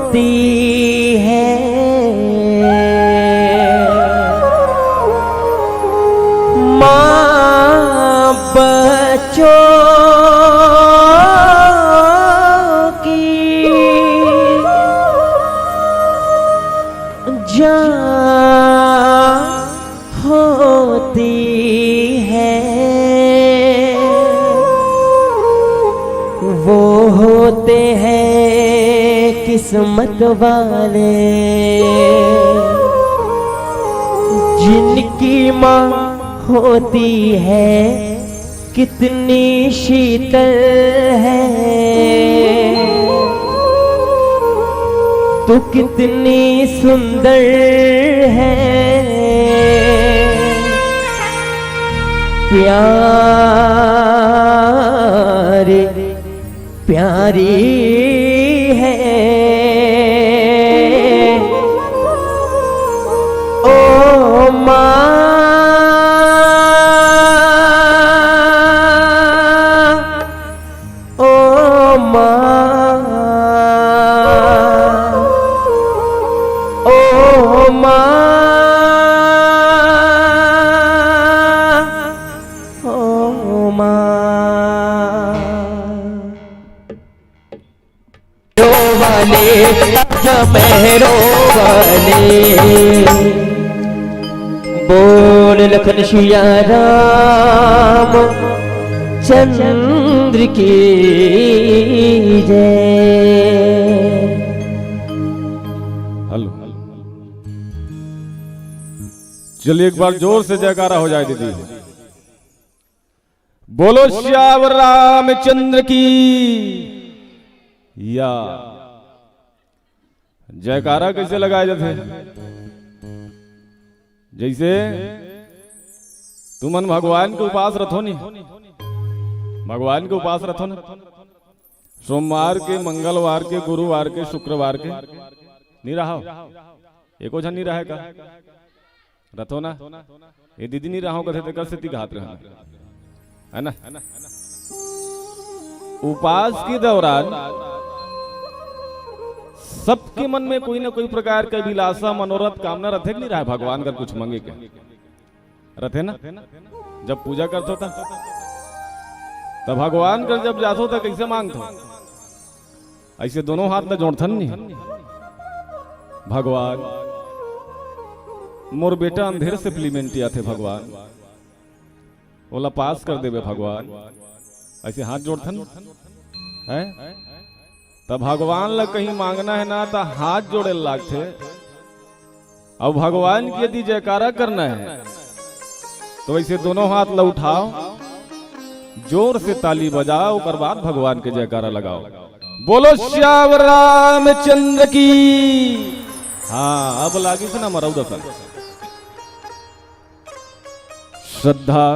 होती है माँ बच्चों की जान होती है। वो होते हैं किस्मत वाले जिनकी माँ होती है कितनी शीतल है तो कितनी सुंदर है। प्यारी प्यारी है ओ माँ ओ माँ ओ माँ ओ माँ। मेहरो वाले बोल लखन सिया राम चंद्र की जय। हेलो चलिए एक बार जोर से जयकारा हो जाए दीदी। बोलो श्यावर रामचंद्र की या। जयकारा कैसे लगाए जाते? जैसे तुमन भगवान के उपास रथो नहीं, भगवान के उपास रथो ना, सोमवार के, मंगलवार के, गुरुवार के, शुक्रवार के नहीं रहा एको झन नहीं रहे का रथो ना। ये दीदी नहीं रहा कथे तो कर से हाथ रहा है ना। उपास के दौरान सबके मन में कोई ना कोई प्रकार का विलासा मनोरथ कामना रथे नहीं रहा। भगवान का कुछ मांगे के रथे ना। जब पूजा करते था तब भगवान कर जब जातो था कैसे मांगतो? ऐसे दोनों हाथ में जोड़थन नहीं। भगवान मोर बेटा अंधेर से प्लीमेंटिया थे भगवान बोला पास कर देवे भगवान। ऐसे हाथ जोड़थन है तब भगवान ला कहीं मांगना है ना तो हाथ जोड़े लागते। अब भगवान की यदि जयकारा करना है तो वैसे दोनों हाथ ला उठाओ, जोर से ताली बजाओ, उसके बाद भगवान के जयकारा लगाओ। बोलो श्यावर रामचंद्र की। हाँ अब लागी से ना मरऊ दसन। श्रद्धा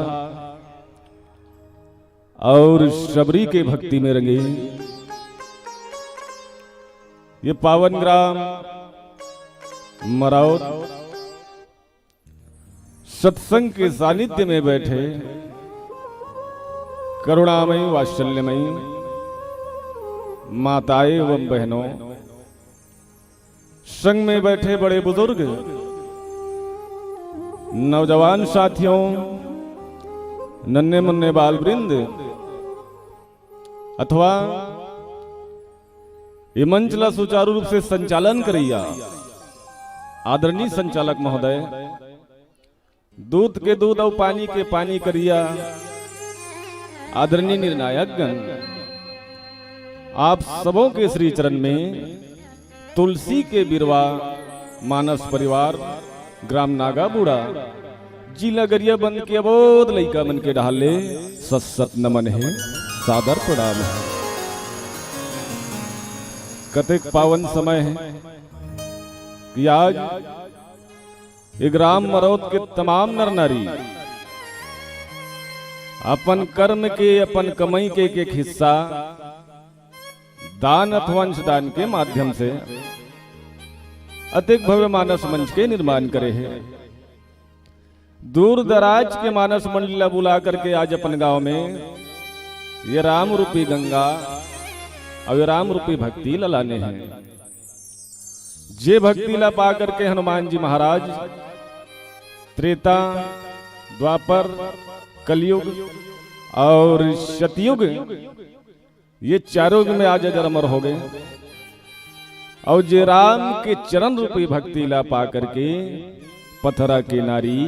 और शबरी के भक्ति में रंगे ये पावन ग्राम मराउत सत्संग के सानिध्य में बैठे करुणामयी वात्सल्यमयी माताएं एवं बहनों, संग में बैठे बड़े बुजुर्ग, नौजवान साथियों, नन्हे मुन्ने बाल वृंद अथवा ये मंच ला सुचारू रूप से संचालन करिया आदरणीय संचालक महोदय, दूध के दूध और पानी के पानी करिया आदरणीय निर्णायक गण, आप सबों के श्री चरण में तुलसी के बिरवा मानस परिवार ग्राम नागा बूढ़ा जिला गरिया बंद के अबोध लइका मन के ढाले सत सत नमन है, सादर प्रणाम है। कतेक पावन समय है कि आज ग्राम मरौत के तमाम नर नारी अपन कर्म के, अपन कमाई के एक हिस्सा दान अथवा अंशदान के माध्यम से अतिक भव्य मानस मंच के निर्माण करे हैं। दूर दराज के मानस मंडला बुला करके आज अपन गांव में ये राम रूपी गंगा और राम रूपी भक्ति ललाने हैं। जे भक्ति ला पा करके हनुमान जी महाराज त्रेता, द्वापर, कलयुग और सतयुग, ये चारों युग में आज अजर अमर हो गए। और जे राम के चरण रूपी भक्ति ला पा करके पथरा के नारी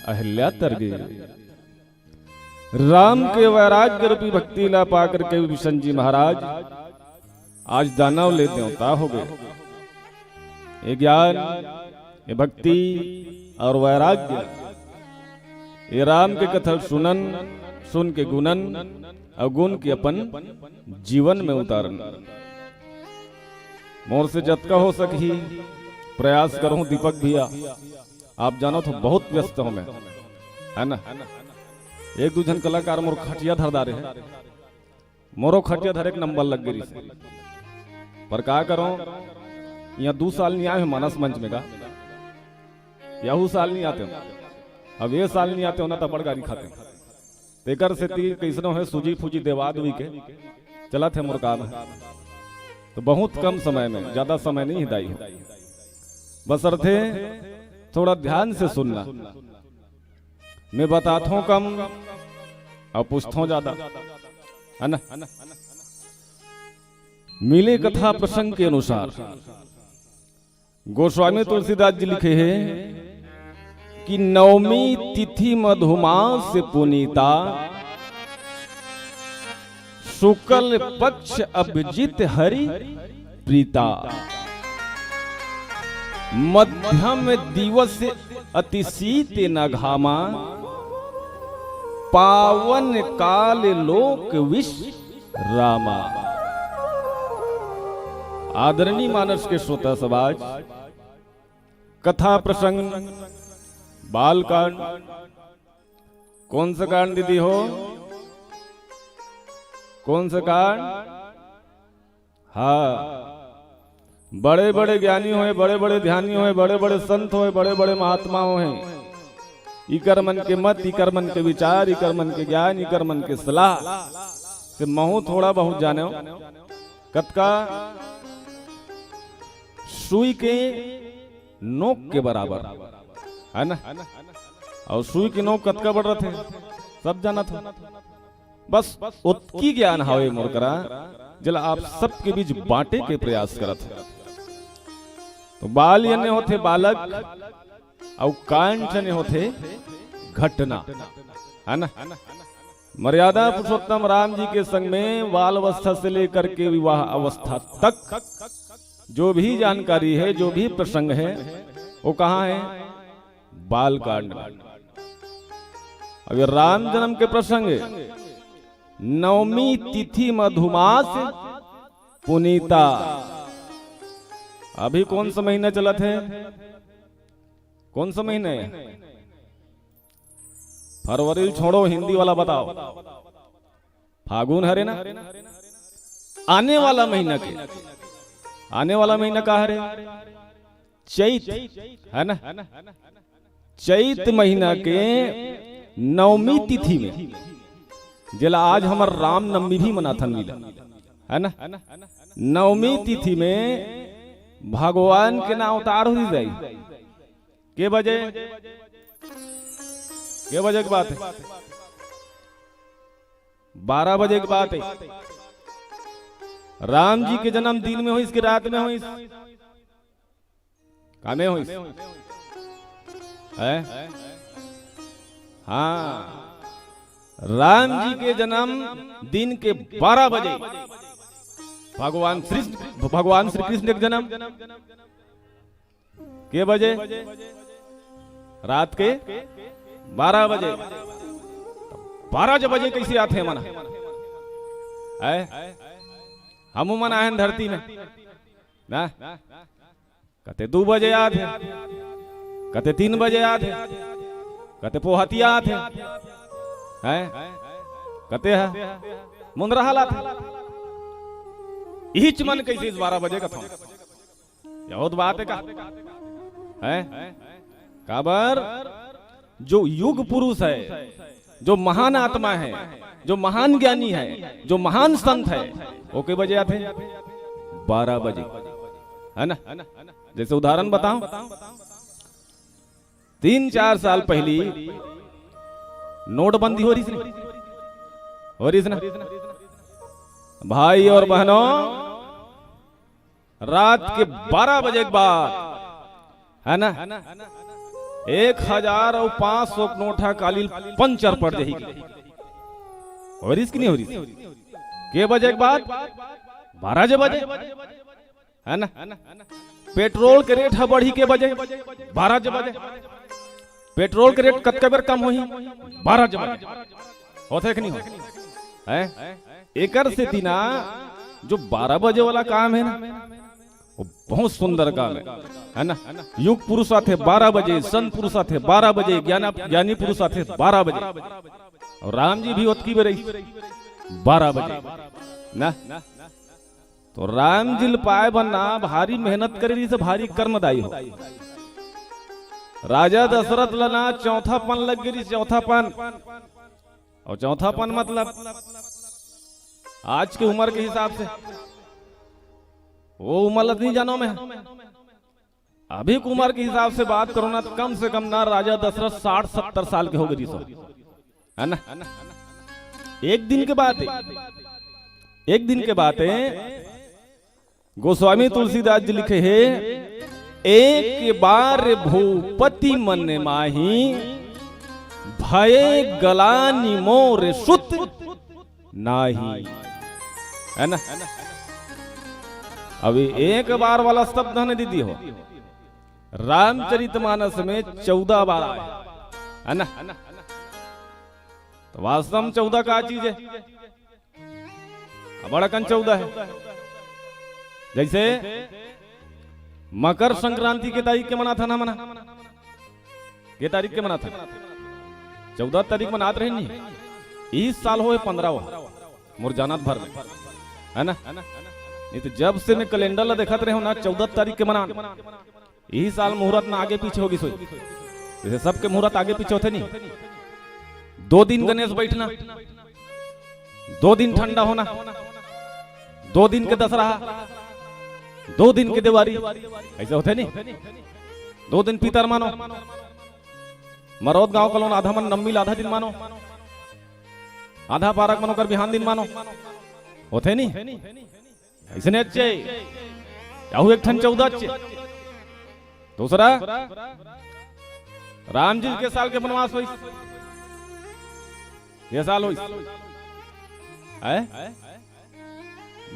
अहिल्या तर गए। राम के वैराग्य रूपी भक्ति ला पा करके विभीषण जी महाराज आज दानव ले देवता हो गए। ये ज्ञान, ये भक्ति और वैराग्य, ये राम के कथा सुन के गुणन और गुण के अपन जीवन में उतारन। मोर से जतका हो सकी प्रयास करूं दीपक भैया, आप जानो तो बहुत व्यस्त हूं मैं, है ना। एक दू जन कलाकार मोर खटिया धरदारे है, मोरो खटिया धर एक नंबर लग गई से। पर का करो, यहाँ 2 साल नहीं आए मानस मंच में का, यहू साल नहीं आते हो, अब ये साल नहीं आते हो ना तो बड़ गाड़ी खाते हो। तेकर से ती कैसनो है सूजी फूजी देवा दवी के चला थे मोर काम है। तो बहुत कम समय में, ज्यादा समय नहीं हिदाई हो, बस अर्थे थोड़ा ध्यान से सुनना। मैं बताता हूं कम और पूछता हूं ज्यादा, है ना। मिले कथा प्रसंग के अनुसार गोस्वामी तुलसीदास जी लिखे हैं कि नवमी तिथि मधुमास पुनीता, शुक्ल पक्ष अभिजित हरि प्रीता, मध्यम दिवस अति शीत न घामा, पावन काल लोक विश रामा। आदरणीय मानस के श्रोता समाज, कथा प्रसंग बाल कांड, कौन सा कांड दीदी हो, कौन सा कांड? हाँ, बड़े बड़े ज्ञानी हुए, बड़े बड़े ध्यानी हुए, बड़े बड़े संत हुए, बड़े बड़े महात्मा हुए। इकर मन के मत, इकर मन के विचार, इकर मन के ज्ञान, इकर मन के सलाह से महू थोड़ा बहुत जाने हो। कतका सुई के नोक के बराबर, है ना। और सुई की नोक कतका बढ़ रहे थे सब जाना था। बस उत्की ज्ञान हावे मोर करा जला आप सबके बीच बांटे के प्रयास करत है। तो बाल यानी होते बालक और कांट यानी होते घटना, है ना। मर्यादा पुरुषोत्तम राम जी के संग में बाल अवस्था से लेकर के विवाह अवस्था तक जो भी जानकारी है, जो भी प्रसंग है, वो कहाँ है? बाल कांड। अगर राम जन्म के प्रसंग नवमी तिथि मधुमास पुनीता, अभी कौन सा महीना चला थे? कौन सा महीना है? फरवरी छोड़ो, हिंदी वाला बताओ। फागुन हरे ना, आने वाला महीना के, आने वाला महीना कहा है? चैत, है ना। चैत महीना के नवमी तिथि में, जिला आज हमार राम नवमी भी मनाथन मिला, है ना। नवमी तिथि में भगवान के नाम उतार हो जाए। के बजे, के बजे की बात है? 12 बजे की बात है। राम जी के जन्म दिन में हुई, इसकी रात में हुई, कामे हुई है? हाँ, राम जी के जन्म दिन के 12 बजे भगवान श्री कृष्ण के जन्म के बजे? रात के 12 बजे। 12 बजे कैसे आते हैं मना है? हम मना है धरती में ना, कहते 2 बजे आते, कहते 3 बजे आते, कहते पोहतिया आते हैं, कहते हैं मुंदरा हालात इच मन कैसे इस 12 बजे का था? बहुत बात है का है? काबर जो युग पुरुष है, जो महान आत्मा है, जो महान ज्ञानी है, जो महान संत है, वो कई बजे आते? 12 बजे, है ना। जैसे उदाहरण बताऊं, 3-4 साल पहली नोटबंदी हो रही थी, ना भाई और बहनों, रात के 12 बजे के बाद है ना 1500 नोटा काली पंचर पड़ जाएगी। हो रही कि नहीं हो रही? के बजे के बाद 12 बजे है ना। पेट्रोल के रेट है बढ़ी के बजे 12 बजे। पेट्रोल के रेट कतके बेर कम होही 12 बजे होते कि नहीं हो? एकर से तीना जो 12 बजे वाला काम है ना, वो बहुत सुंदर काम है ना। युग पुरुष आते 12 बजे, संत पुरुष आते 12 बजे, ज्ञानी पुरुष आते 12 बजे, और राम जी भी ओतकी बेर 12 बजे ना। तो राम जी पाए बनना भारी मेहनत करे से भारी कर्मदायी हो। राजा दशरथ लना चौथापन लग गई, चौथापन। और चौथापन मतलब आज की उम्र के हिसाब से वो उम्र नहीं जानो मैं, अभी की उम्र के हिसाब से बात करो ना, तो कम से कम ना राजा दशरथ 60-70 साल के हो गई है ना। एक दिन के बाद गोस्वामी तुलसीदास जी लिखे हैं, एक बार भूपति मन माही, भय गलानी मोर सुत नाही, है ना। अभी एक बार वाला शब्द ने दीदी हो, रामचरितमानस में 14 बार आया है ना। तो वास्तव में 14 का चीज है, बड़ा कन 14 है। जैसे मकर संक्रांति के तारीख के मना था ना, मना के तारीख के मना था 14 तारीख मनात रहे नहीं। इस साल हो 15 मुरजानात भर में है ना। नहीं तो जब से मैं कैलेंडर देखते रहे हो ना 14 तारीख के मना, यही साल मुहूर्त में आगे पीछे होगी सोई। जैसे सबके मुहूर्त आगे पीछे होते नहीं, 2 दिन गणेश बैठना, 2 दिन ठंडा होना, 2 दिन के दशहरा, 2 दिन के दिवाली, ऐसे होते नहीं। 2 दिन पीतर मानो, मरौद गांव कलोन आधा मन नम्मिल आधा दिन मानो, आधा पारक मनो कर बिहान दिन मानो, होते नहीं। ऐसे नहीं अच्छे याहू एक ठन 14 अच्छे। दूसरा राम जी के साल के वनवास हुई, ये साल हुई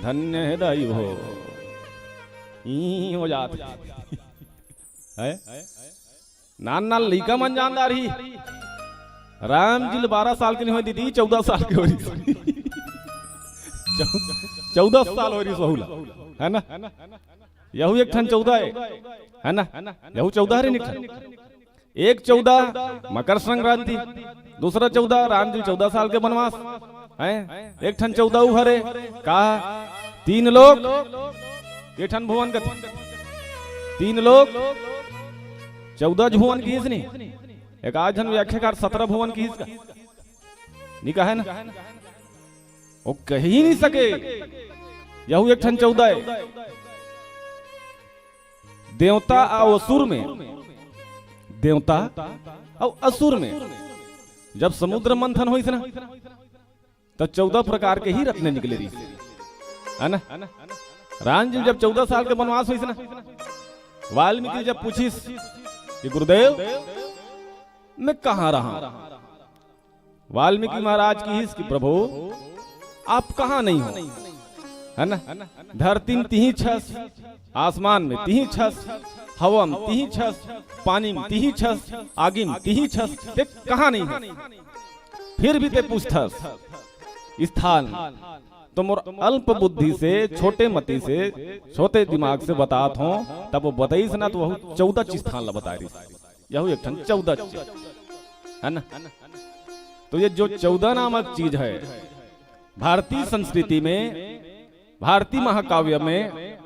धन्य है दाई हो हो जात है। नान नाल लइका मन जानदार ही राम जी 12 साल के नहीं हुई दीदी, 14 साल के हो रही 14 साल हो रही सहुला है ना। यहू एक ठन 14 है ना, यहू 14 है निकल। एक 14 मकर संक्रांति, दूसरा 14 राम जी 14 साल के वनवास है। एक ठन 14 हरे का 3 लोग, ये ठन भुवन का 3 लोग 14 भुवन की नहीं, एक आज जन व्याख्याकार 17 भुवन की इसका निका है ना। वो कह ही नहीं सके, यहू एक ठन 14 है। देवता और असुर में, देवता और असुर में जब समुद्र मंथन हुई ना, तो 14 प्रकार के ही रत्न निकले रही है ना। राम जी जब 14 साल के वनवास हुई ना, वाल्मीकि जब पूछिस कि गुरुदेव मैं कहां रहा, वाल्मीकि महाराज की हिस कि प्रभु आप कहां नहीं हो, है ना। धरती में 3 छस, आसमान में 3 छस, हवा में 3 छस, पानी में 3 छस, आगी में 3 छस, ते कहां नहीं है। फिर भी ते पूछथस स्थान, तो मोर अल्प बुद्धि से, छोटे मति से, छोटे दिमाग से बात हो, तब वो बताइस ना, तो वह 14 स्थान ला बता रही, यह एक ठन 14 है ना। तो ये जो 14 नामक चीज है, भारतीय संस्कृति में, भारतीय महाकाव्य में,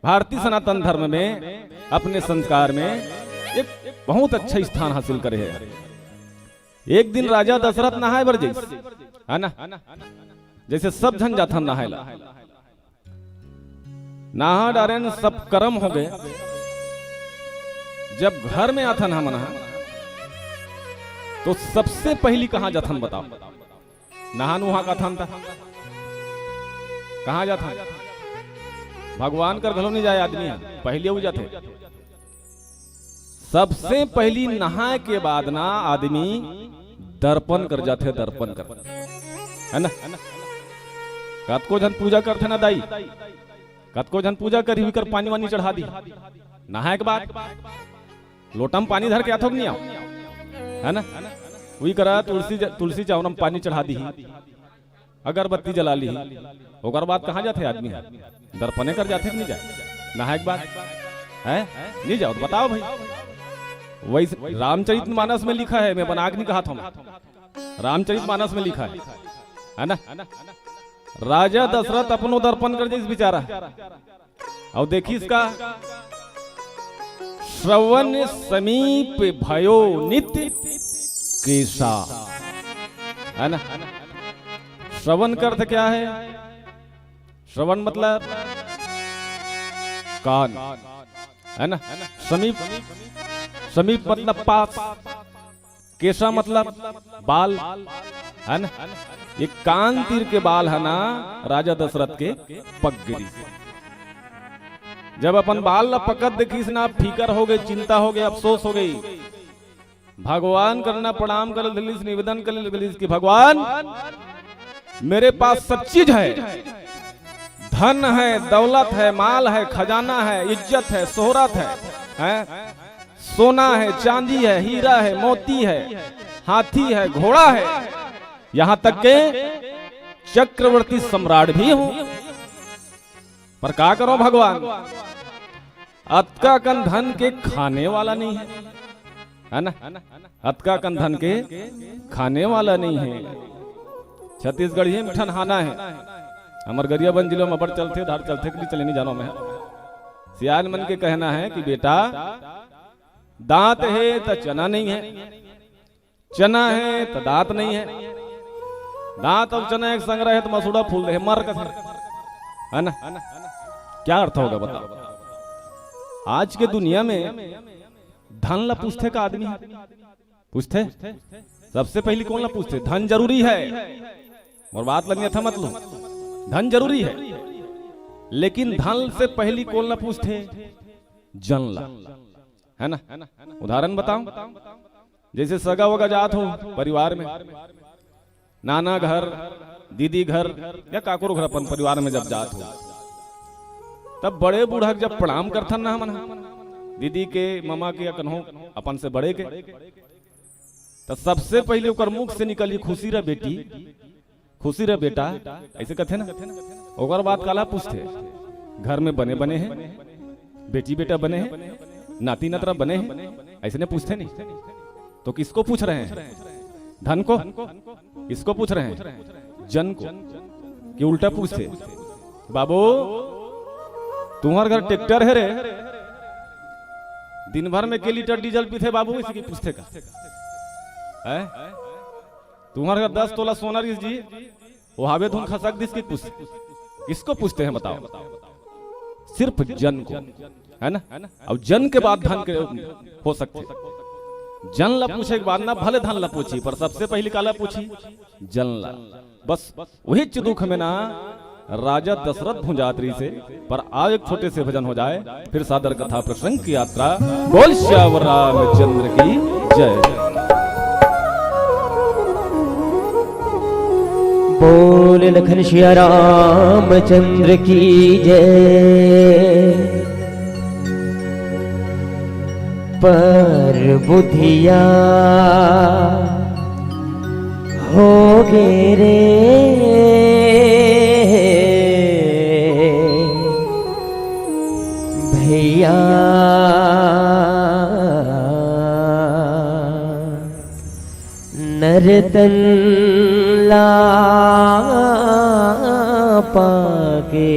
भारतीय सनातन धर्म में, अपने संस्कार में एक बहुत अच्छा स्थान हासिल करे है। एक दिन राजा दशरथ नहाए बर जैस है ना, जैसे सब जन जाथन नहायला, नहा डारे सब कर्म हो गए, जब घर में आथन हम ना तो सबसे पहली कहां जाथन बताओ? नहान वहां का थान था, कहां जाथा? भगवान कर घलो नहीं जाए आदमी, पहले वो जाते। सबसे पहली नहाए के बाद ना आदमी दर्पण कर जाते, दर्पण कर, है ना? कतको जन पूजा करते ना दाई, कतको जन पूजा करी हुई कर पानी वानी चढ़ा दी। नहाए के बाद लोटा में पानी धर के आथो नहीं आओ, है ना? वही करा तुलसी चावनम पानी चढ़ा दी, अगरबत्ती जला ली, ओकर बाद कहाँ जाते आदमी? दर्पणे कर जाते नहीं जाए? नहाए के बाद है नहीं जाओ तो बताओ भाई। वैसे रामचरितमानस में लिखा है, मैं बनाग नहीं कहा था, रामचरितमानस में लिखा है ना? राजा दशरथ अपनो दर्पण कर जिस बेचारा, और देखी इसका श्रवण समीप भयो नित्य केशा, है ना? श्रवण का अर्थ क्या है? श्रवण मतलब कान, है ना? समीप, समीप मतलब पास, केशा मतलब बाल, है ना? ये कान तीर के बाल है ना राजा दशरथ के पगगिरी से। जब अपन बाल ला पकड़ देखी ना फीकर हो गए, चिंता हो गई, अफसोस हो गई, भगवान करना प्रणाम कर दिलीस, निवेदन कर दिलीस कि भगवान मेरे पास सब चीज है, धन है, दौलत है, माल है, खजाना है, इज्जत है, शोहरत है, सोना है, चांदी है, हीरा है, मोती है, हाथी है, घोड़ा है, यहां तक के चक्रवर्ती सम्राट भी हूं, पर क्या करो भगवान? अतका कन धन के खाने वाला नहीं है ना? अतका कन धन के खाने वाला नहीं है। छत्तीसगढ़ ही मिठन हाना है, हमार गरियाबंद जिलों में बड़ चलते, धार चलते के लिए चले नहीं जानो में। सियान मन के कहना है कि बेटा दांत है तो चना नहीं है, चना है तो दांत नहीं है, दांत और चना एक संग रहे तो मसूड़ा फूल रहे मर कसे, है ना? क्या अर्थ होगा बताओ? आज के दुनिया में धन ला पूछते का आदमी पूछते, सबसे पहली कौन ला पूछते? धन जरूरी है, और बात लगनी था मत लो, धन जरूरी है, लेकिन धन से पहली कौन ला पूछते? जन ला, है ना? उदाहरण बताऊं, जैसे सगा वगा जात हो परिवार में, नाना घर, दीदी घर या काकुर घर अपन परिवार में जब जात हो, तब बड़े बूढ़ा जब प्रणाम करथन ना, मन दीदी के, मामा के या कन्हो अपन से बड़े के, तो सबसे पहले ओकर मुख से निकली खुशी रे बेटी, खुशी रे बेटा, ऐसे कहते ना। ओकर बाद काला पूछते? घर में बने बने हैं, बेटी बेटा बने हैं, नाती नतरा बने हैं, ऐसे ने पूछते नहीं। तो किसको पूछ रहे हैं? धन को? किसको पूछ रहे हैं? जन को। कि उल्टा पूछते? बाबू तुम्हारे घर ट्रैक्टर है रे, दिन भर में के लीटर डीजल पीते बाबू, इसकी पूछते का है? तुम्हारे घर 10 तोला सोना रिस जी, वो हावे धुन खसक दिस की पूछते? किसको पूछते हैं बताओ? सिर्फ जन को, है ना? अब जन के बाद धन के हो सकते। जन ला पूछे के बाद ना भले धन ला पूछी, पर सबसे पहले काला पूछी? जन ला। बस वही दुख में ना राजा दशरथ भुंजात्री से। पर आज एक छोटे से भजन हो जाए, फिर सादर कथा प्रसंग की यात्रा। बोल श्यावर रामचंद्र की जय। बोल लखन श्या रामचंद्र की जय। पर बुधिया हो गे रे भैया, नरतन ला पाके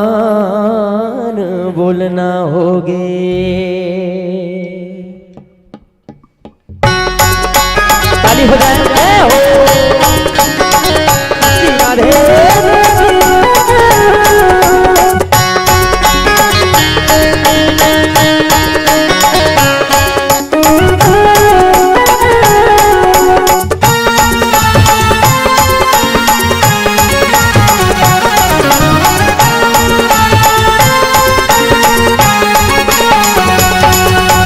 आन बोलना होगे। ताली हो जाए हो राधे।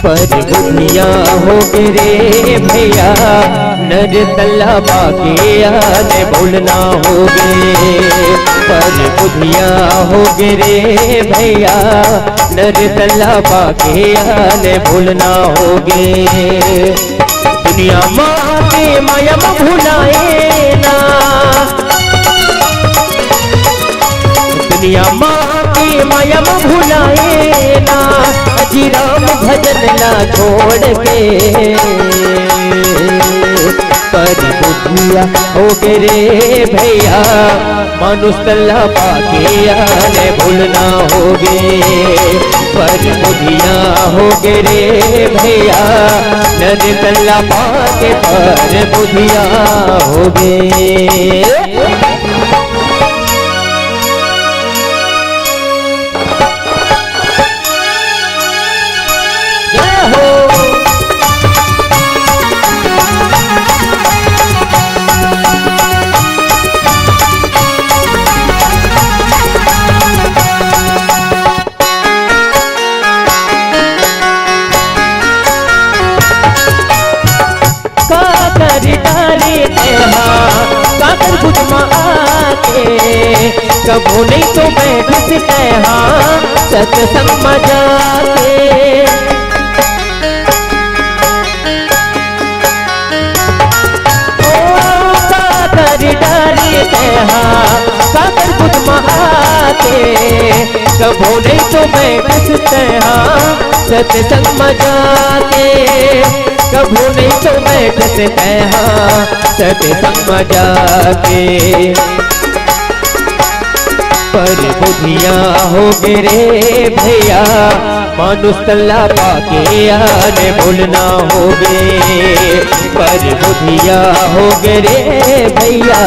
पर बुधिया हो रे भैया नर तल्ला पाके आने बोलना होगे। पर बुधिया हो रे भैया नर तल्ला पाके आने बोलना होगे। दुनिया माँ के माया भुलाए ना, दुनिया माँ की माया भुलाए ना, अजी राम भजन ना छोड़ के। पर बुधिया हो रे भैया मानुष तल्ला पाके आने भूलना होगे। पर बुधिया हो रे भैया नर तल्ला पाके पर बुधिया होगे। काकर बुझमा आके कबू नहीं तो मैं घुसते हाँ सत्संग मजाके। काकर डाली हाँ काकर बुझमा आके कबू नहीं तो मैं घुसते हाँ सत्संग मजाके। कभू नहीं तो बैठते हैं हाँ सत्संग मजाके। पर बुधिया हो रे भैया मानुष तल्ला पाके आने बोलना होगे। पर बुधिया हो रे भैया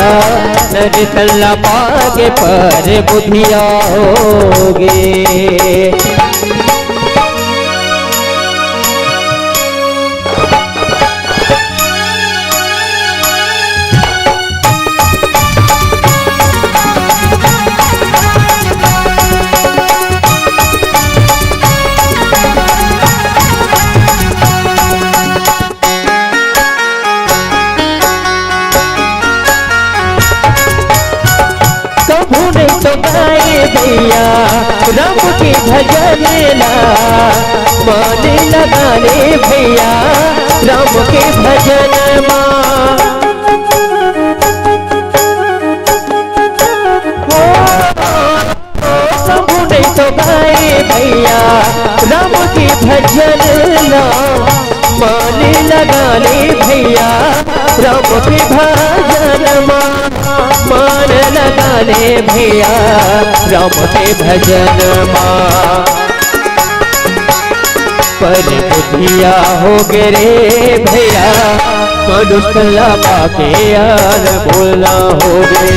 नर तल्ला पाके पर बुधिया होगे। तो गाए भैया राम के भजन ला मन लगाने भैया राम के भजन प्रभु नहीं तो गाए भैया राम के भजन ला मन लगाने भैया राम के भजन मान लगाने भैया राम के भजन पर बुधिया हो रे भैया मानुष तल्ला पाके आन बोलना होगे।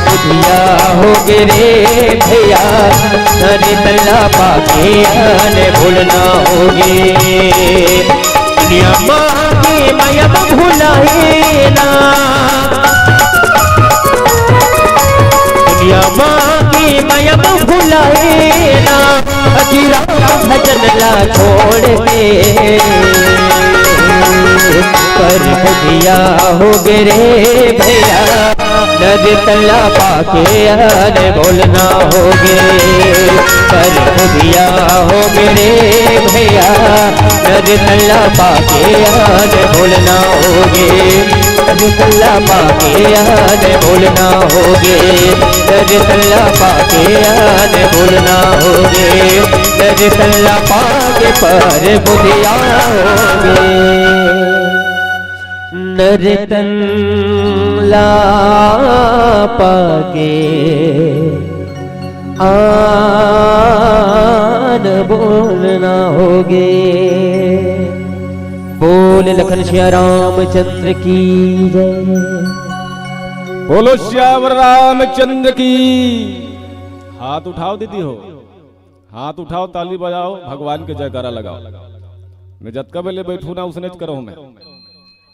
बुधिया हो रे भैया नर तल्ला पाके आन बोलना होगे। दुनिया माँ की माया भुलाए ना, दुनिया माँ की माया भुलाए ना, अजी राम भजन ला छोड़ के। पर बुधिया हो रे भैया नर तल्ला पाके आने बोलना होगे। पर बुधिया हो रे भैया नर तल्ला पाके आने बोलना होगे। नर तल्ला पाके आने बोलना होगे। नर तल्ला पाके आने बोलना होगे। नर तल्ला पाके पर बुधिया होगे। नर तल्ला पाके आन बोलना होगे। बोल लखन श्या रामचंद्र की जय। बोलो श्यावर रामचंद्र की। हाथ उठाओ दीदी हो, हाथ उठाओ, ताली बजाओ, भगवान के जयकारा लगाओ। मैं जत कबले बैठू ना उसने करो मैं।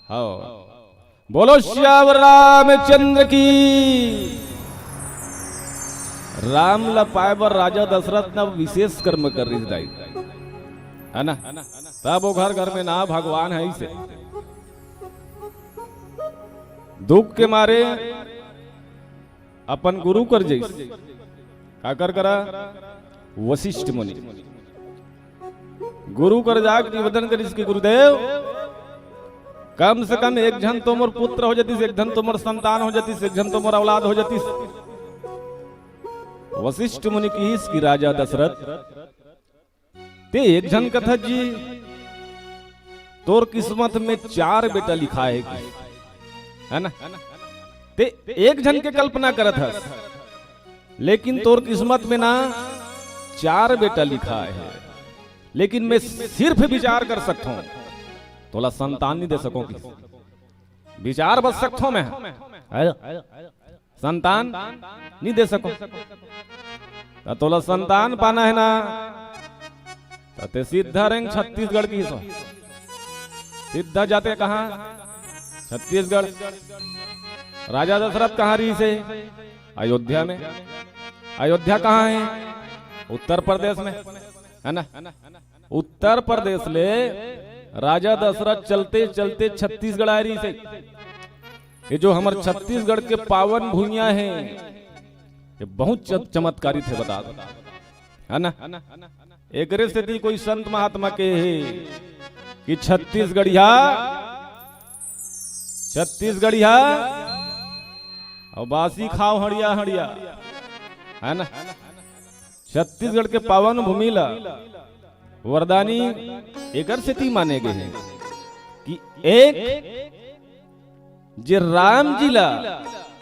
हाँ बोलो श्यावर रामचंद्र की। राम ला पाए बर राजा दशरथ ने विशेष कर्म कर रही दाई। है ना? तब वो घर घर में ना भगवान है इसे दुख के मारे अपन गुरु कर जैस का कर करा वशिष्ठ मुनि गुरु कर जाग निवेदन कर इसके गुरुदेव कम से कम एक जन तो मोर पुत्र हो जाती, एक जन तो मोर संतान हो जाती, एक जन तो मोर औलाद हो जाती। वशिष्ठ मुनि की इसकी राजा दशरथ ते एक जन कथा जी तोर किस्मत में 4 बेटा लिखा है ना? ते एक जन के कल्पना करत है, लेकिन तोर किस्मत में ना 4 बेटा लिखा है, लेकिन मैं सिर्फ विचार कर सकता हूं, तोला संतान नहीं दे सको कि विचार बस सकता हूं मैं, संतान नहीं दे सको। तोला संतान पाना है ना ते सीधा रेंग छत्तीसगढ़ की सो सीधा जाते कहा छत्तीसगढ़। राजा दशरथ कहाँ रही से? अयोध्या में। अयोध्या कहाँ है? उत्तर प्रदेश में, है ना? उत्तर प्रदेश ले राजा दशरथ चलते चलते छत्तीसगढ़ आ रही से। ये जो हमारे छत्तीसगढ़ के पावन भूमिया हैं ये बहुत चमत्कारी थे, बता दो, है ना? एक स्थिति कोई संत महात्मा के है कि छत्तीसगढ़िया और बासी खाओ हड़िया हड़िया, है ना? छत्तीसगढ़ के पावन भूमि ला वरदानी एक स्थिति माने गए हैं कि एक जे राम जी ला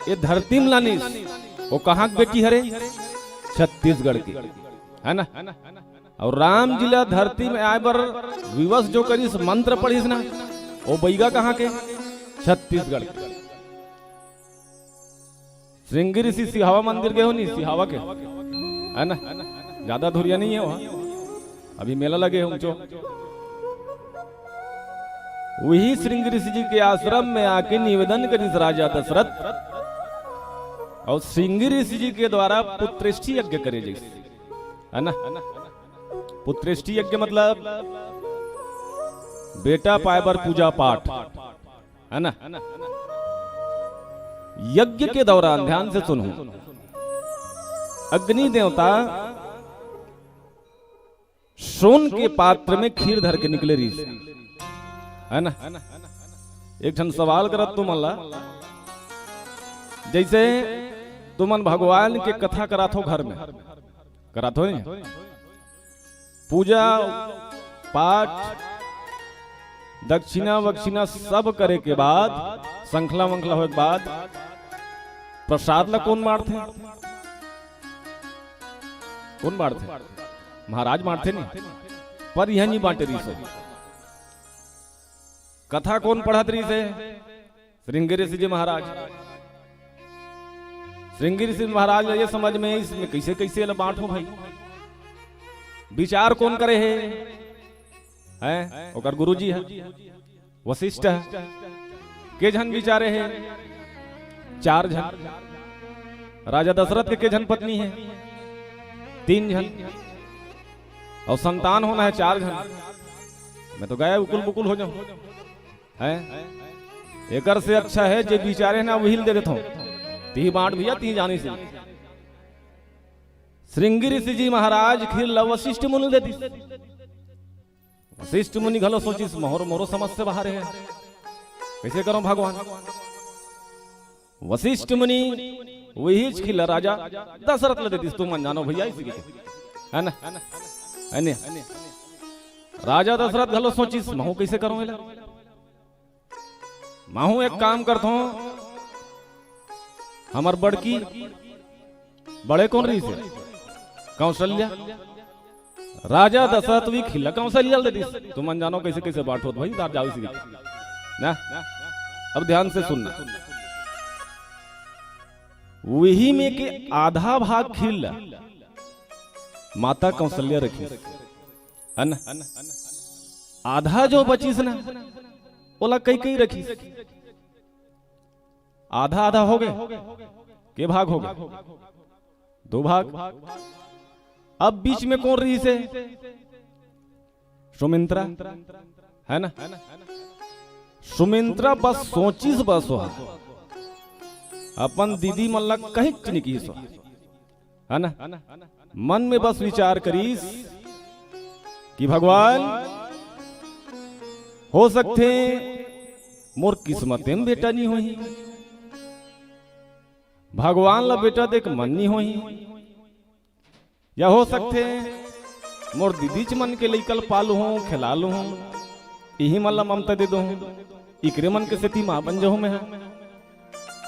ये धरती में लानी वो कहाँ की बेटी हरे? छत्तीसगढ़ की, है ना? और राम जी ला धरती में आए बर विवश जो करीस मंत्र पढ़ीस ना वो बैगा कहाँ के? छत्तीसगढ़ के। श्रृंगी ऋषि सिहावा मंदिर के हो नहीं, सिहावा के, है ना? ज्यादा धुरिया नहीं है वहां, अभी मेला लगे होंगे। वही श्रृंगी ऋषि जी के आश्रम में आके निवेदन करीस राजा दशरथ, और श्रृंगी ऋषि जी के द्वारा पुत्रेष्टि यज्ञ करे जैसे, है ना? पुत्रेष्टि यज्ञ मतलब बेटा पाए बर पूजा पाठ, है ना? यज्ञ के दौरान ध्यान से सुनो, अग्नि देवता सोन के पात्र में खीर धर के निकले रही, है ना? एक जन सवाल करत तुम अल्लाह, जैसे तुमन भगवान के कथा कराथो घर में, कराथो नहीं? पूजा पाठ दक्षिणा वक्षिणा सब करे के बाद, संखला वंखला हो के बाद प्रसाद ला कौन बांटते? कौन बांटते? महाराज बांटते नहीं, पर यह नहीं बांटे रही से। कथा कौन पढ़त रही से? श्रृंगी ऋषि जी महाराज। श्रृंगी ऋषि महाराज ये समझ में इसमें कैसे कैसे बांटो भाई, विचार कौन करे है? ओकर गुरुजी है, वशिष्ठ है। के जन विचारे है? 4 जन। राजा दशरथ के जन पत्नी है? 3 जन। और संतान होना है 4 जन। मैं तो गया उकुल बुकुल हो जाऊं, है? एकर से अच्छा है जे विचारे ना वही दे देता हूं, ती बांट भैया ती जानी से। श्रृंगी ऋषि जी महाराज खिल वशिष्ठ मुनि देती। वशिष्ठ मुनि घलो सोचिस मोहरो मोरो समझ से बाहर है, कैसे करो भगवान? वशिष्ठ मुनि वही खिला राजा दशरथ ले देती, तुम जानो भैया इसी के, है ना? अन्य राजा दशरथ घलो सोचिस महू कैसे करो? महू एक काम करता हूं, हमार बड़की बड़े कौन रही से? कौशल्या। राजा दशरथ भी खिला कौशल्या ले देती, तुम जानो कैसे कैसे बांटो भाई, तार जाओ इसी ना। अब ध्यान से सुनना, वही में के आधा भाग खिल माता कौशल्या रखी, है ना? आधा जो बचीस ना ओला कई कई रखी, आधा आधा हो गए। के भाग हो गए? 2 भाग। अब बीच में कौन रही से? सुमित्रा है ना, सुमित्रा बस सोचीस बस हो अपन दीदी मल्ला कहीं चिनकी सो है ना, मन में बस विचार करीस कि भगवान हो सकते मोर किस्मत में बेटा नहीं होही, भगवान ला बेटा देख मन नहीं होही, या हो सकते मोर दीदी च मन के लइकल पालू हूँ खिला लू हूँ, यही मन ला ममता दे दो हूँ, इकरे मन के सेती माँ बन जाऊँ मैं।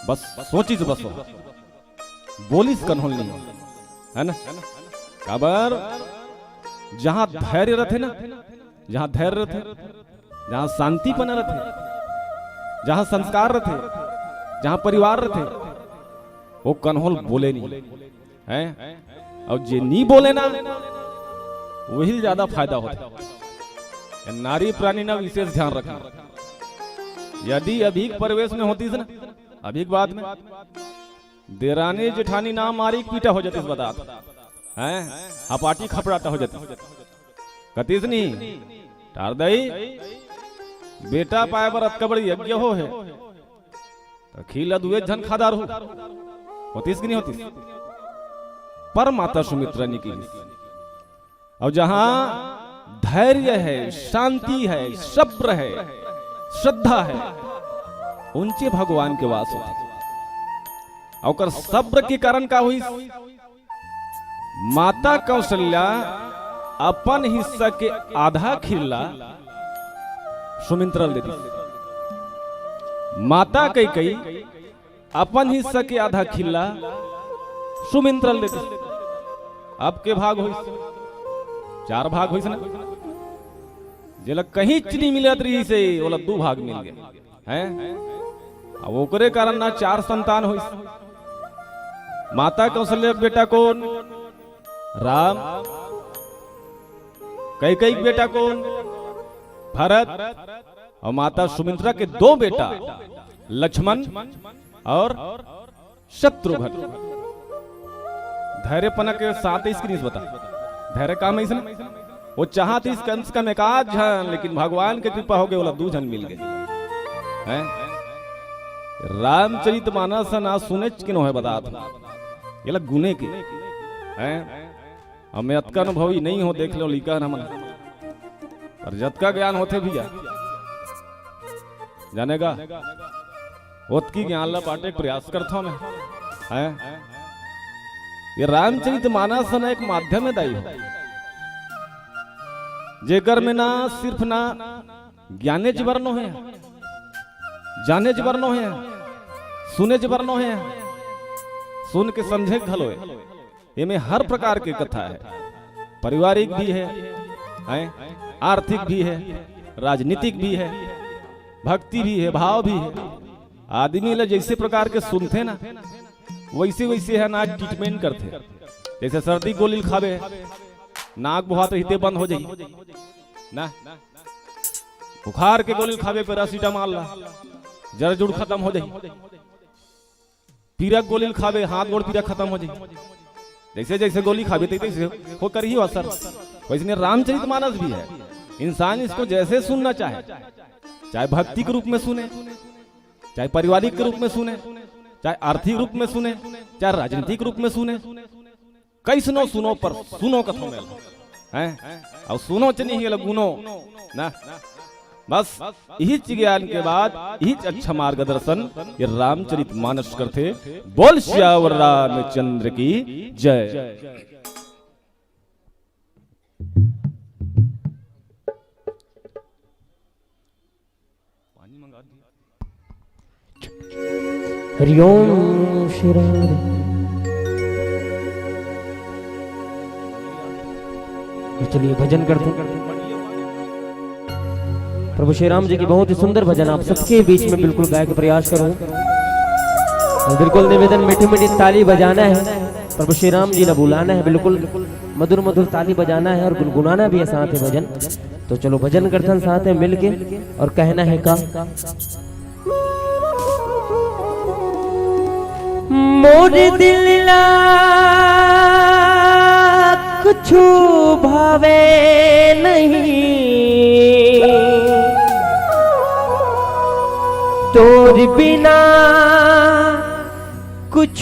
बस सोची तो बस हो बोलिस कन्होल नहीं हो है ना, काबर जहां धैर्य रहते ना, जहां धैर्य रहते, जहां शांति बना रहते, जहां संस्कार रहते, जहां परिवार रहते, वो कन्होल बोले नहीं है, और जे नहीं बोले ना वही ज्यादा फायदा होता। नारी प्राणी ना विशेष ध्यान रखना, यदि अभिक परिवेश में होती ना, अभिक बात में देरानी जेठानी नाम मारी पीटा हो जाती, बता हैं हपाटी खपड़ाटा हो जाती, कतीस नहीं टार दई बेटा पाए बर अतका बड़ी यज्ञ हो है तो खीला दुए जन खादार हो होतीस कि नहीं होतीस, पर माता सुमित्रा ने की। और जहां धैर्य है, शांति है, सब्र है, श्रद्धा है, उनसे भगवान के वास होते। और सब्र के कारण का हुई, माता कौशल्या अपन हिस्सा के आधा खिल्ला सुमित्रा देती, माता कई अपन हिस्सा के आधा खिल्ला सुमित्रा देती। अब के भाग हुई, 4 भाग हुई ना, जेला कहीं चीनी मिलत रही से बोला 2 भाग मिल गए हैं, अब ओकरे कारण ना 4 संतान हुई। माता कौशल्या बेटा कौन? राम। कई बेटा कौन? भरत। और माता सुमित्रा के 2 बेटा लक्ष्मण और शत्रुघ्न। धैर्यपना के साथ इसकी नहीं बता, धैर्य काम है इसने, वो चाहती इस कंस का एकाध जन, लेकिन भगवान की कृपा हो गई बोला 2 जन मिल गए हैं। रामचरित मानस ना सुने किनो है बता ये लग गुने के हैं, अब मैं अतका अनुभवी नहीं हो, देख लो लिखा ना मन, पर जतका ज्ञान होते भी जानेगा ओतकी ज्ञान ला बांटे प्रयास करता हूं मैं हैं। ये रामचरित मानस ना एक माध्यम है दाई हो, जेकर में ना सिर्फ ना ज्ञाने जबरनो है, जाने जबरनो है, सुने जबरनो है, सुन के समझे घलो है। ये में हर प्रकार की कथा है, पारिवारिक भी है, आर्थिक भी है, राजनीतिक भी है, भक्ति भी है, भाव भी है। आदमी ला जैसे प्रकार के सुनते ना वैसे वैसे है ना ट्रीटमेंट करते। जैसे सर्दी गोली खावे, नाक बुहात हिते बंद हो जाई ना, बुखार के गोली खावे पैरासीटामोल ला जड़ जुड़ खत्म हो जाई, पीरा गोली खावे हाथ गोड़ पीरा खत्म हो जाई। जैसे जैसे गोली खावे तैसे हो कर ही असर। वैसे रामचरित मानस भी है, इंसान इसको जैसे सुनना चाहे, चाहे भक्ति के रूप में सुने, चाहे पारिवारिक के रूप में सुने, चाहे आर्थिक रूप में सुने, चाहे राजनीतिक रूप में सुने, कैसनो सुनो पर सुनो कथो में हैं, और सुनो च नहीं गुनो ना। बस यही ज्ञान के बाद यही अच्छा मार्गदर्शन ये रामचरित मानस करते। बोल श्यावर रामचंद्र की जय। हरिओम श्री राम। चलिए भजन करते हैं। प्रभु श्री राम जी की बहुत ही सुंदर भजन आप सबके बीच में बिल्कुल गाय का प्रयास करूं, और बिल्कुल निवेदन मीठी मीठी ताली बजाना है, प्रभु श्री राम जी ने बुलाना है, बिल्कुल मधुर मधुर ताली बजाना है और गुनगुनाना भी है साथ है भजन। तो चलो भजन कीर्तन साथ है मिलके और कहना है का मोर दिल कुछ भावे नहीं, तोर बिना कुछ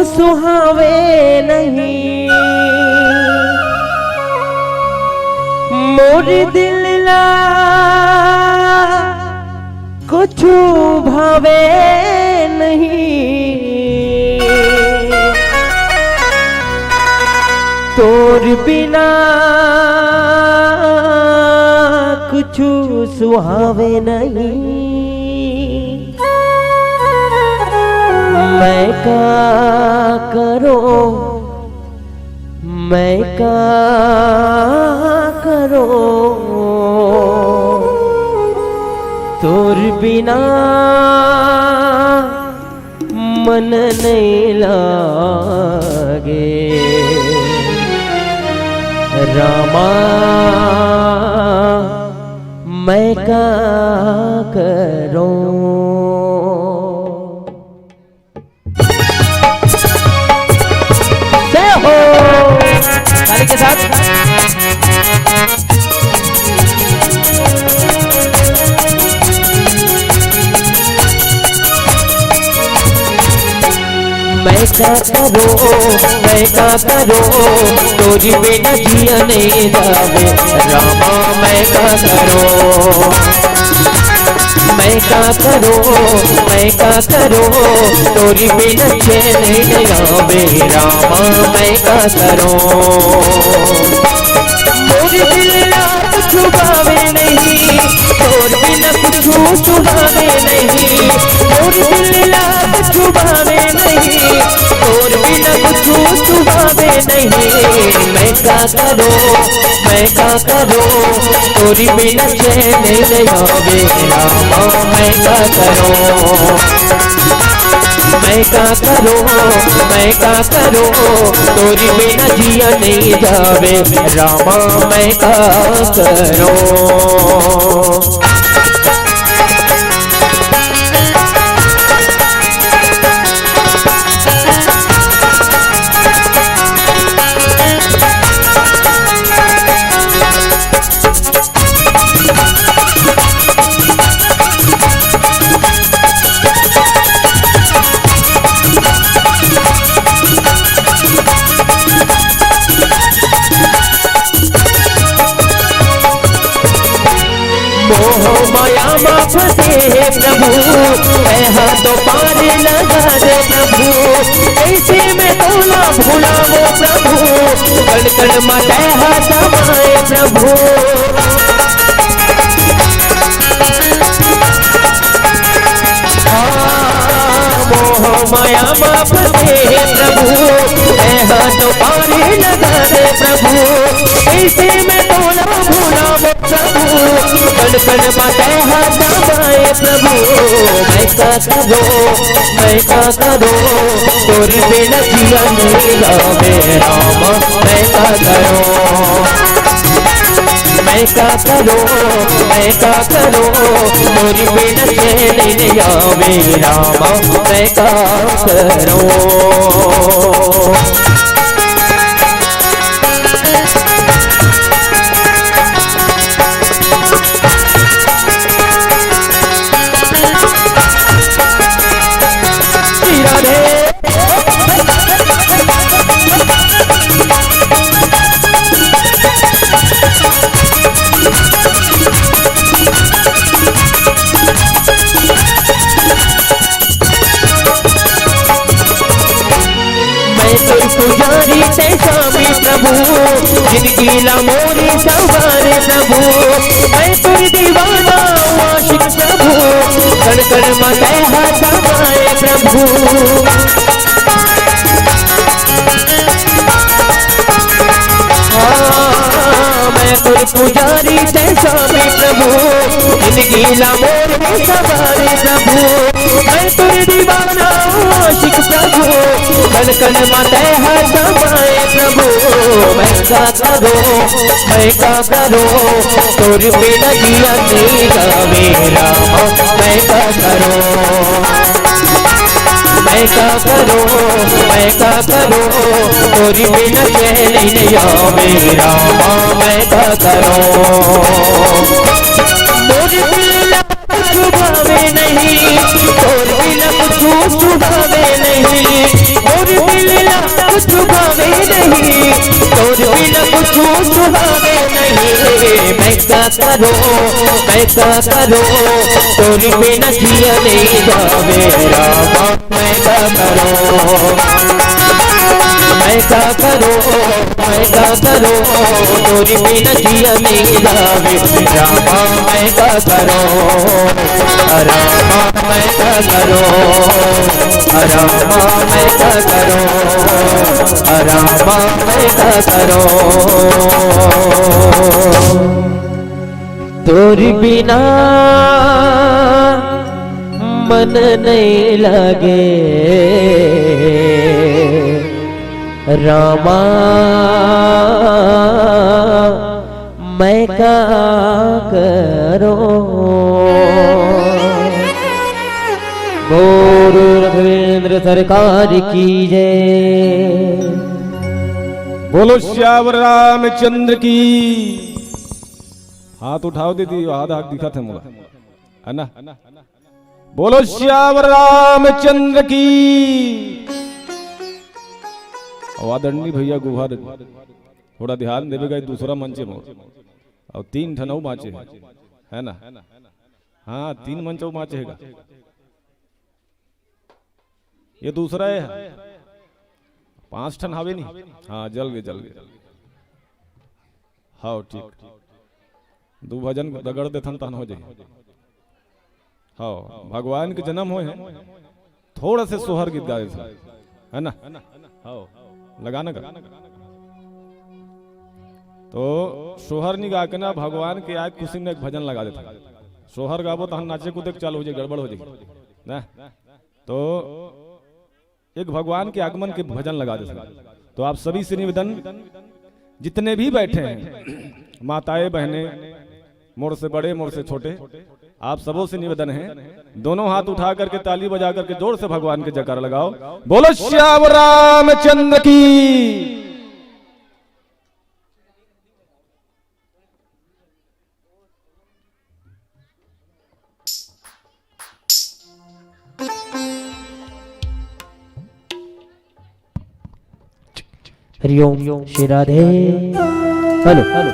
सुहावे नहीं, मोर दिल ला कुछ भावे नहीं, तोर बिना कुछ सुहावे नहीं। मैं का करो, मैं का करो, तोर बिना मन नहीं लागे। रामा मैं का करूं। जय हो ताली के साथ। मैं क्या करूं, मैं क्या करूं, तोरी बिना जिया नहीं जावे। रामा मैं क्या करूं, मैं क्या करूं, मैं क्या करूं, तोरी बिना चैन नहीं आवे। रामा मैं क्या करूं, मोर दिल कुछ भावे नहीं, तोर बिना कुछ सुहावे नहीं, मोर दिल कुछ भावे नहीं, तोर बिना कुछ सुहावे नहीं। मैं क्या करूं, मैं क्या करूं, तोरी बिना चैन नहीं आवे। रामा मैं क्या करूं, मैं क्या करूं, मैं क्या करूं, तोरी बिना जिया नहीं जावे। रामा मैं क्या करूं। मोह माया में फंसे प्रभु, ऐहा तो पार लगा दे प्रभु। ऐसे में तोला भुलावो प्रभु, कण कण में ऐहा समाए प्रभु। मोह माया में फंसे प्रभु, ऐहा तो पार लगा दे प्रभु। ऐसे में तोला भुलावो प्रभु, कण कण माते हाथ दबाए प्रभु। मैं क्या करूं, मैं क्या करूं, तोर बिना जिया नहीं जावे। रामा मैं क्या करूं, मैं क्या करूं, मैं क्या करूं, तोर बिना चैन नहीं आवे। रामा मैं क्या करूं। पुजारी ते स्वामी प्रभु, जिंदगी ला मोरी सवारे प्रभु। मैं तुर दीवाना आशिक प्रभु, कण कण माते हाथ दबाए प्रभु। मैं तुर पुजारी ते स्वामी प्रभु, जिंदगी ला मोरी सवारे प्रभु। मैं तुर दीवाना आशिक प्रभु, कण कण माते हाथ दबाए प्रभु। मैं क्या करूं, मैं क्या करूं, तोर बिना जिया नहीं जावे। रामा मैं क्या करूं, मैं क्या करूं, मैं क्या करूं, तोरी बिना चैन नहीं आवे। रामा मैं क्या करूं, मोर दिल कुछ भावे नहीं, कुछ भावे नहीं, तोर बिना कुछ भावे नहीं। मैं क्या करूं, मैं क्या करूं, तोर बिना जिया नहीं जावे रामा। मैं क्या करूं, मैं क्या करूं, मैं क्या करूं, तोरी बिना जिया नहीं जावे रामा। मैं क्या करूं रामा, मैं क्या करूं रामा, मैं क्या करूं रामा, मैं क्या करूं। तोरी बिना मन नहीं लगे रामा। मैं क्या करूं। गुरु राघवेंद्र सरकार की जय। बोलो श्यावर रामचंद्र की। हाथ उठाओ दीदी, आधा हाथ दिखा थे मुझे, है ना। बोलो श्यावर रामचंद्र की। आदरणीय भैया गुहार थोड़ा ध्यान देवेगा। दूसरा मंच में और 3 ठनऊ माचे है ना। हाँ 3 मंच माचे है, ये दूसरा है। 5 ठन हावे नहीं। हाँ जल गए जल गए। हाँ ठीक 2 भजन रगड़ देथन तहन हो जाए। हाँ भगवान के जन्म हुए हैं, थोड़ा से सोहर गीत गाए है ना। हाँ लगाना कर तो सोहर नहीं गा के ना भगवान के आज खुशी में एक भजन लगा देता। सोहर गाबो तो हम नाचे कूदे चालू हो जाए, गड़बड़ हो जाए ना। तो एक भगवान के आगमन के भजन लगा देता। तो आप सभी से निवेदन, जितने भी बैठे हैं, माताएं बहनें, मोर से बड़े मोर से छोटे, आप सबों से निवेदन है, दोनों हाथ उठा करके ताली बजा करके जोर से भगवान के जयकार लगाओ। बोलो श्याम रामचंद्र की। हरिओम श्री राधे। Hello hello.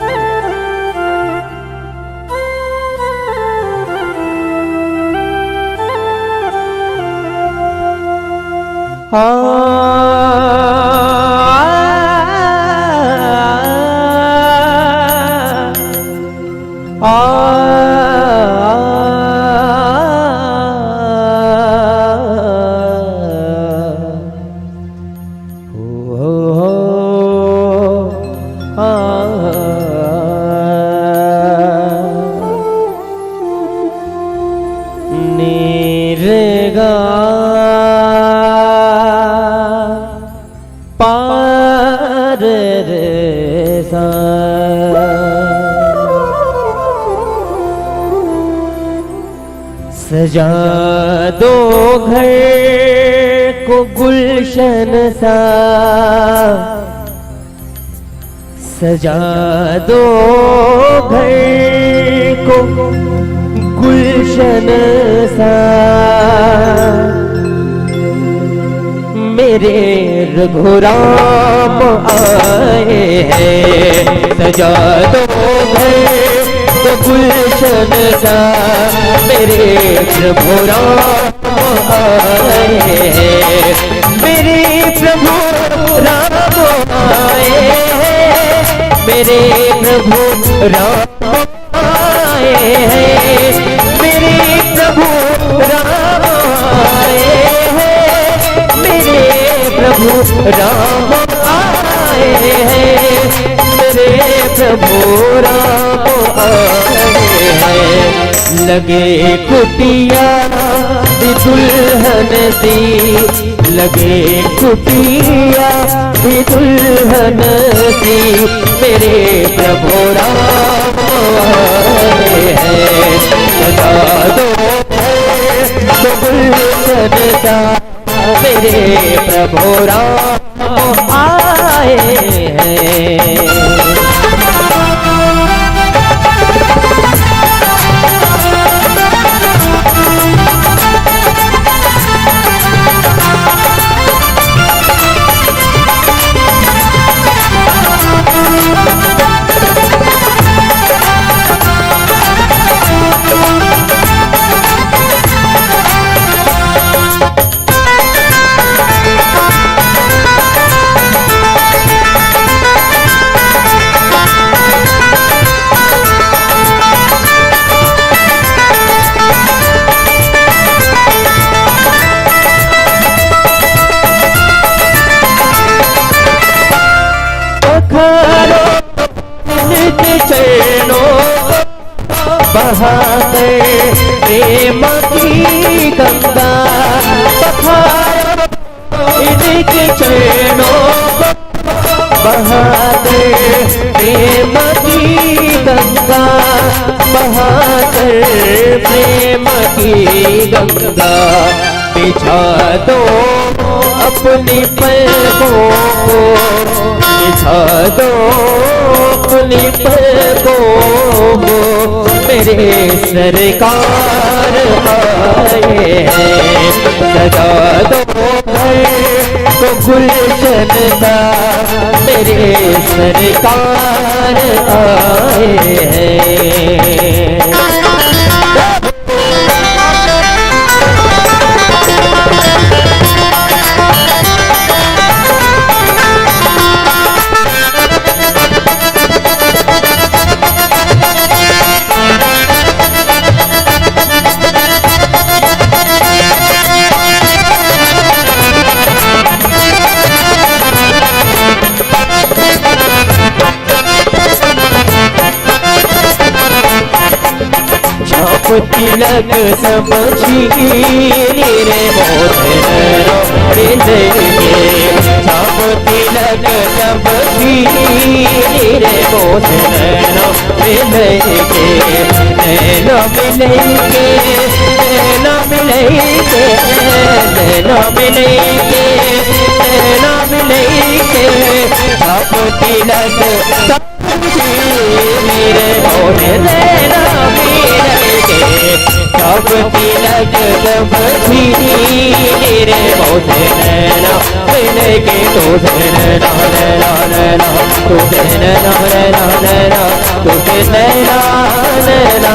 सजा दो घर को गुलशन सा, सजा दो घर को गुलशन सा। मेरे रघुराम आए हैं, सजा दो घर को गुलशन सा। मेरे प्रभु राम आए हैं, मेरे प्रभु राम आए हैं, मेरे प्रभु राम आए हैं, मेरे प्रभु राम आए हैं, मेरे प्रभु राम आए हैं, मेरे प्रभु राम आए हैं। लगे कुटिया दुल्हन सी, लगे कुटिया दुल्हन सी। मेरे प्रभु राम आए हैं, सजा दो गुलशन सा। मेरे प्रभु राम आए हैं। चरणों बहा कर प्रेम की गंगा बहारो, इनके चरणों बहा कर प्रेम की गंगा बहा कर प्रेम की गंगा बिछा दो अपनी पलकों को, बिछा दो अपनी पलकों को, मेरे सरकार आए हैं। सजा दो घर को गुलशन का, मेरे सरकार आए हैं। तिलक समझी रे मोहन देंगे, छाप तिलक समझी रे मोहन मिलेंगे, नैना मिलेंगे, नैना मिलेंगे, नैना मिलेंगे, नैना मिलेंगे, छाप तिलक समझी रे मोहन नैना मिलेंगे, छाप तिलक समझी रे मोहन नैना मिलेंगे, तुझे नैना नैना नैना, तुझे नैना नैना नैना, तुझे नैना नैना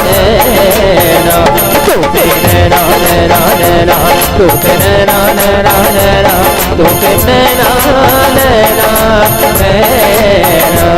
नैना, तुझे नैना नैना नैना, तुझे नैना नैना नैना, तुझे नैना नैना नैना।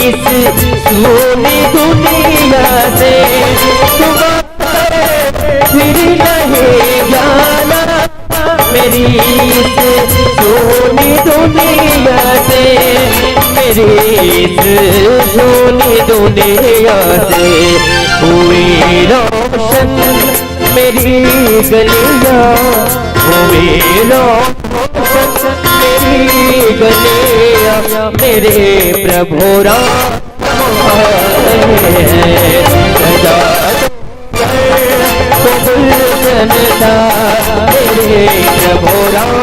इस सोनी दुनिया से फिर नहीं जाना, मेरी इस सोनी दुनिया से, मेरी इस सोनी दुनिया से हुई रोशन मेरी गलियां, हुई रोशन मेरी गलियां, मेरे प्रभु राम सजा तो गुलशन मेरे प्रभु राम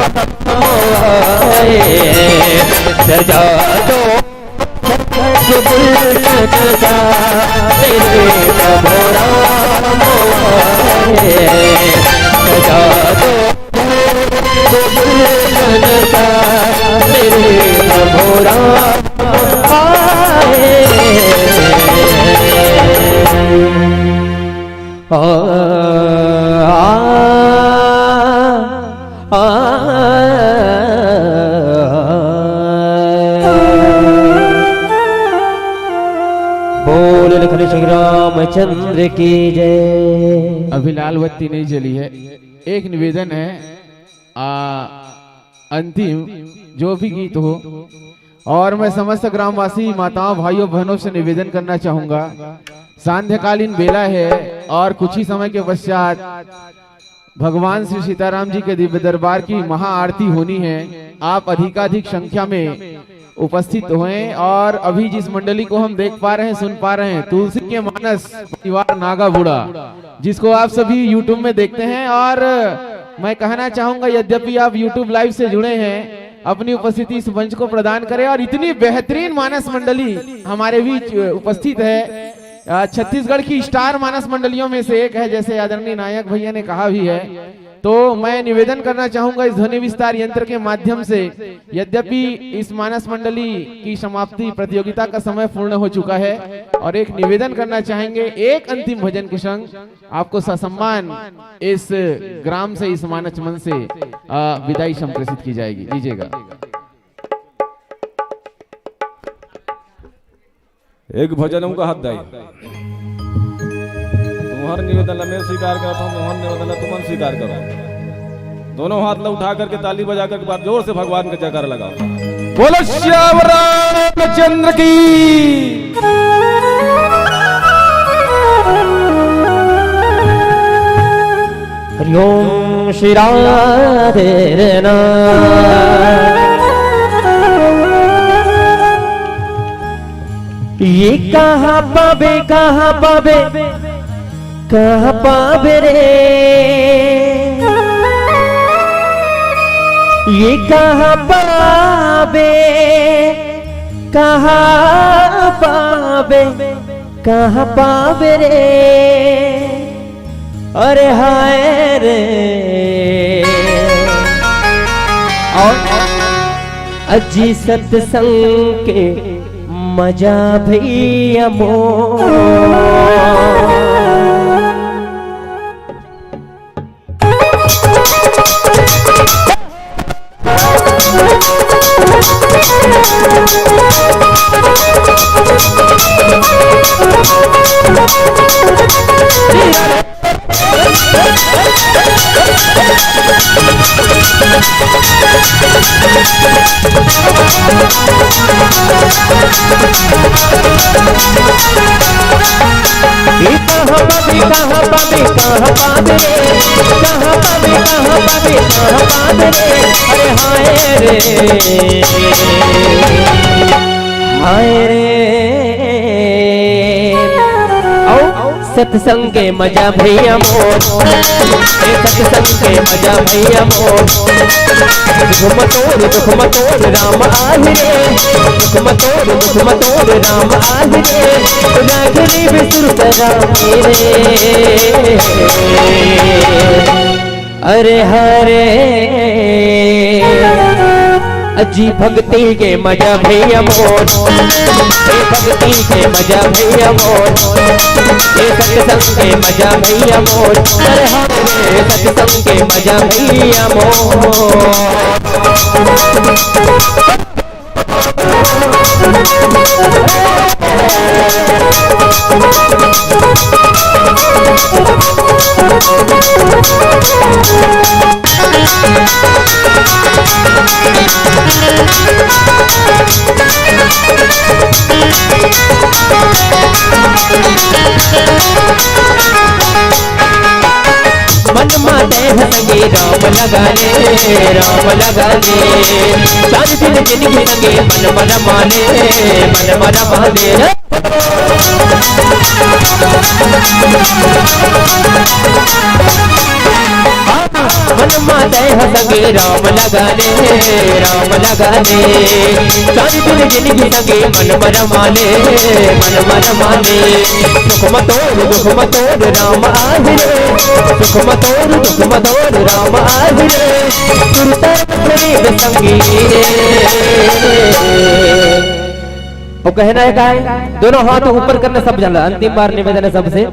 सजा दो गुलशन मेरे प्रभु राम सजा दो गुलशन मेरे प्रभु राम बोल लखन श्री रामचंद्र की जय। अभी लाल बत्ती नहीं जली है। एक निवेदन है, अंतिम जो भी गीत हो, और मैं समस्त ग्रामवासी माताओं भाइयों बहनों से निवेदन करना चाहूंगा, सांध्यकालीन बेला है और कुछ ही समय के पश्चात भगवान श्री सीताराम जी के दिव्य दरबार की महाआरती होनी है। आप अधिकाधिक संख्या में उपस्थित हुए और अभी जिस मंडली को हम देख पा रहे हैं, सुन पा रहे हैं, तुलसी के मानस परिवार नागा बूढ़ा, जिसको आप सभी यूट्यूब में देखते हैं। और मैं कहना चाहूंगा, यद्यपि आप यूट्यूब लाइव से जुड़े हैं, अपनी उपस्थिति इस मंच को प्रदान करें। और इतनी बेहतरीन मानस मंडली हमारे बीच उपस्थित है, छत्तीसगढ़ की स्टार मानस मंडलियों में से एक है, जैसे आदरणीय नायक भैया ने कहा भी है। तो मैं निवेदन करना चाहूंगा इस ध्वनि विस्तार यंत्र के माध्यम से, यद्यपि इस मानस मंडली की समाप्ति प्रतियोगिता का समय पूर्ण हो चुका है, और एक निवेदन करना चाहेंगे, एक अंतिम भजन के संग आपको ससम्मान इस ग्राम से, इस मानस मंच से विदाई संप्रेषित की जाएगी। लीजिएगा। एक भजन हमको हाथ दाई, तुम्हारा निवेदन मैं स्वीकार करता हूँ, तुम्हारा निवेदन तुम स्वीकार करो। दोनों हाथ ला उठा करके ताली बजा करके बार जोर से भगवान का जयकार लगाओ। बोलो श्याम रामचंद्र की। हरिओम श्री राधे ये कहाँ पावे, कहाँ पावे, कहाँ पावे रे, ये कहाँ पावे, कहाँ पावे, कहाँ पावे रे, अरे हाय रे। और अजी सत्संग के मजा भैया मोर, कहाँ पावे, कहाँ पावे, कहाँ पावे, कहाँ पावे, कहाँ पावे, अरे हाय रे, हाय रे। सत्संग के मजा भैया मोर, सत्संग के मजा भैया मोर, दुख मतोड़ राम आहिरे, दुख मतोड़ राम आहिरे, राघरी विसुरत राम रे, अरे हरे अजी भक्ति के मजा भैया मोर, भक्ति के मजा भैया मोर, सत्संग के मजा भैया मोर, अरे हरे सत्संग के मजा भैया मोर। मन माते हंसगे राम लगाने, राम लगाने, चार दिन जिंदगी रंगे मन मन माने, मन मन माने। मन माते हंसगे राम लगाने, राम लगाने, चार दिन जिंदगी रंगे मन मन माने, मन मन माने। दुख मतोड़ राम आहिरे, दुख मतोड़ राम आहिरे, संगी वो कहना है गाय, दोनों हाथों ऊपर करना सब जाला। अंतिम बार निवेदन है सबसे,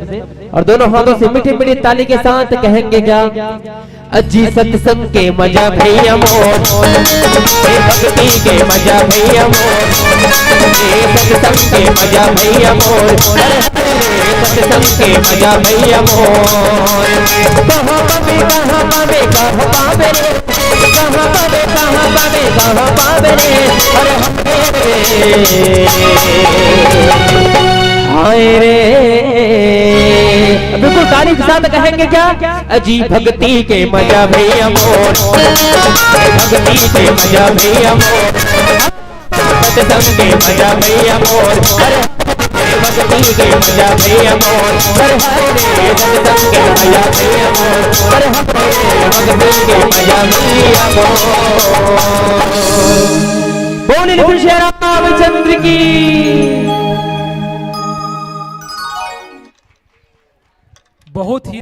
और दोनों हाथों से मीठी मीठी ताली के साथ कहेंगे क्या, अजी सत्संग के मजा भैया मोर, भक्ति के मजा भैया मोर, सत्संग के मजा भैया मोर, सत्संग के मजा भैया मोर। कहाँ पावे, कहाँ पावे, कहाँ पावे रे, कहाँ पावे, कहाँ पावे, कहाँ पावे रे, अरे हाय रे। बिल्कुल ताली के साथ कहेंगे क्या? अजी भक्ति के मजा भैया मोर, भक्ति के मजा भैया मोर, सत्संग के मजा भैया मोर, भक्ति के मजा भैया मोर, सत्संग के मजा भैया मोर, भक्ति के मजा भैया मोर। बोलिए श्री रामचंद्र की। बहुत ही